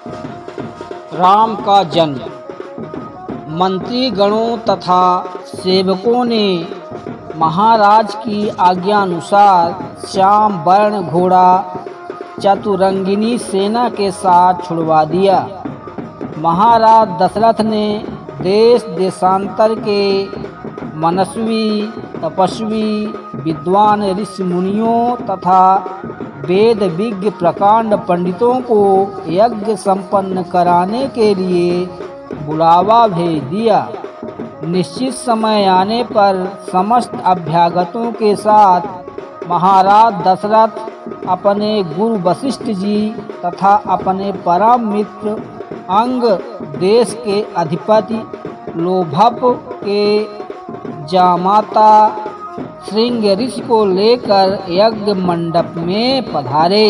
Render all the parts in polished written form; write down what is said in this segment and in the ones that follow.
राम का जन्म। मंत्री गणों तथा सेवकों ने महाराज की आज्ञानुसार श्याम वर्ण घोड़ा चतुरंगिनी सेना के साथ छुड़वा दिया। महाराज दशरथ ने देश देशांतर के मनस्वी, तपस्वी, विद्वान ऋषि मुनियों तथा वेद विज्ञ प्रकांड पंडितों को यज्ञ संपन्न कराने के लिए बुलावा भेज दिया। निश्चित समय आने पर समस्त अभ्यागतों के साथ महाराज दशरथ अपने गुरु वशिष्ठ जी तथा अपने परम मित्र अंग, देश के अधिपति लोभप के जामाता श्रृंग ऋषि को लेकर यज्ञ मंडप में पधारे।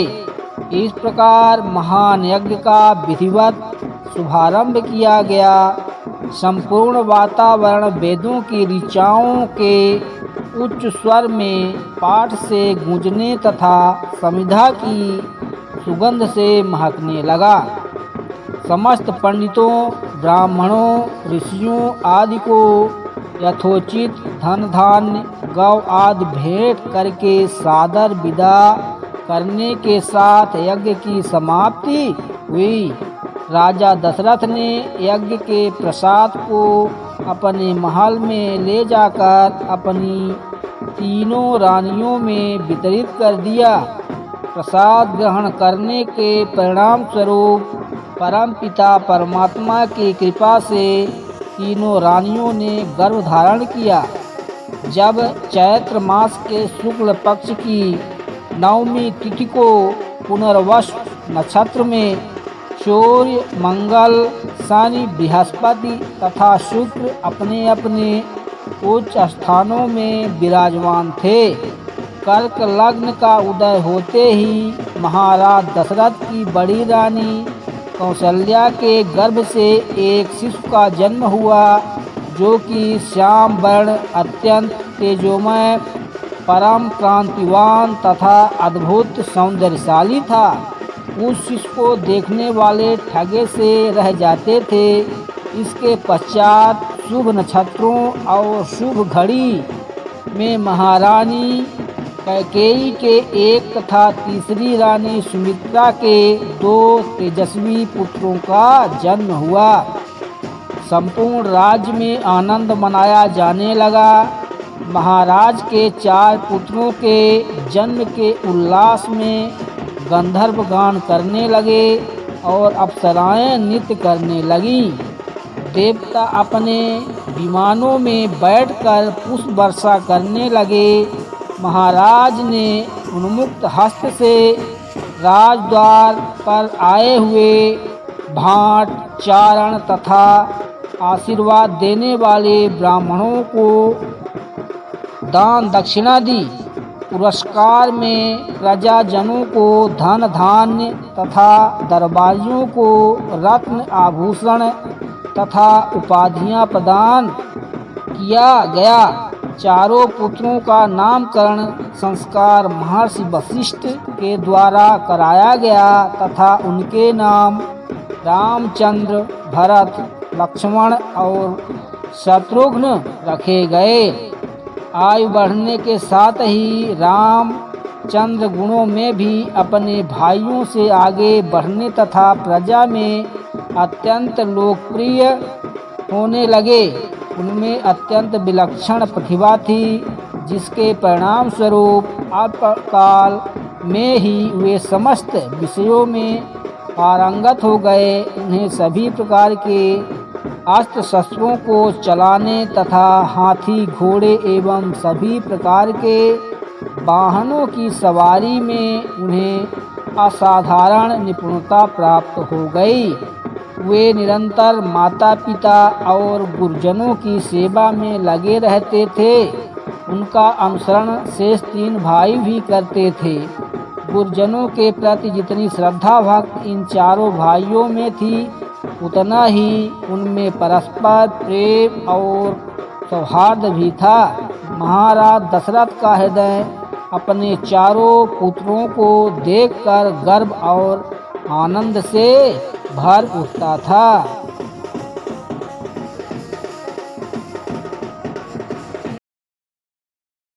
इस प्रकार महान यज्ञ का विधिवत शुभारंभ किया गया। संपूर्ण वातावरण वेदों की ऋचाओं के उच्च स्वर में पाठ से गूंजने तथा समिधा की सुगंध से महकने लगा। समस्त पंडितों, ब्राह्मणों, ऋषियों आदि को यथोचित धन धान्य, गौ आदि भेंट करके सादर विदा करने के साथ यज्ञ की समाप्ति हुई। राजा दशरथ ने यज्ञ के प्रसाद को अपने महल में ले जाकर अपनी तीनों रानियों में वितरित कर दिया। प्रसाद ग्रहण करने के परिणाम स्वरूप परमपिता परमात्मा की कृपा से तीनों रानियों ने गर्भ धारण किया। जब चैत्र मास के शुक्ल पक्ष की नवमी तिथि को पुनर्वसु नक्षत्र में सूर्य, मंगल, शनि, बृहस्पति तथा शुक्र अपने अपने उच्च स्थानों में विराजमान थे। कर्क लग्न का उदय होते ही महाराज दशरथ की बड़ी रानी कौशल्या के गर्भ से एक शिशु का जन्म हुआ, जो कि श्याम वर्ण, अत्यंत तेजोमय, परम कांतिवान तथा अद्भुत सौंदर्यशाली था। उस शिशु को देखने वाले ठगे से रह जाते थे। इसके पश्चात शुभ नक्षत्रों और शुभ घड़ी में महारानी कैकेयी के एक तथा तीसरी रानी सुमित्रा के 2 तेजस्वी पुत्रों का जन्म हुआ। संपूर्ण राज्य में आनंद मनाया जाने लगा। महाराज के 4 पुत्रों के जन्म के उल्लास में गंधर्व गान करने लगे और अप्सराएं नृत्य करने लगीं। देवता अपने विमानों में बैठकर पुष्प वर्षा करने लगे। महाराज ने उन्मुक्त हस्त से राजद्वार पर आए हुए भाट, चारण तथा आशीर्वाद देने वाले ब्राह्मणों को दान दक्षिणा दी। पुरस्कार में प्रजाजनों को धन धान्य तथा दरबारियों को रत्न आभूषण तथा उपाधियां प्रदान किया गया। चारों पुत्रों का नामकरण संस्कार महर्षि वशिष्ठ के द्वारा कराया गया तथा उनके नाम रामचंद्र, भरत, लक्ष्मण और शत्रुघ्न रखे गए। आयु बढ़ने के साथ ही रामचंद्र गुणों में भी अपने भाइयों से आगे बढ़ने तथा प्रजा में अत्यंत लोकप्रिय होने लगे। उनमें अत्यंत विलक्षण प्रतिभा थी, जिसके परिणाम स्वरूप अल्पकाल में ही वे समस्त विषयों में पारंगत हो गए। उन्हें सभी प्रकार के अस्त्र शस्त्रों को चलाने तथा हाथी, घोड़े एवं सभी प्रकार के वाहनों की सवारी में उन्हें असाधारण निपुणता प्राप्त हो गई। वे निरंतर माता पिता और गुरुजनों की सेवा में लगे रहते थे। उनका अनुसरण शेष 3 भाई भी करते थे। गुरुजनों के प्रति जितनी श्रद्धा भक्ति इन चारों भाइयों में थी, उतना ही उनमें परस्पर प्रेम और सौहार्द भी था। महाराज दशरथ का हृदय अपने चारों पुत्रों को देखकर गर्व और आनंद से भर उठता था।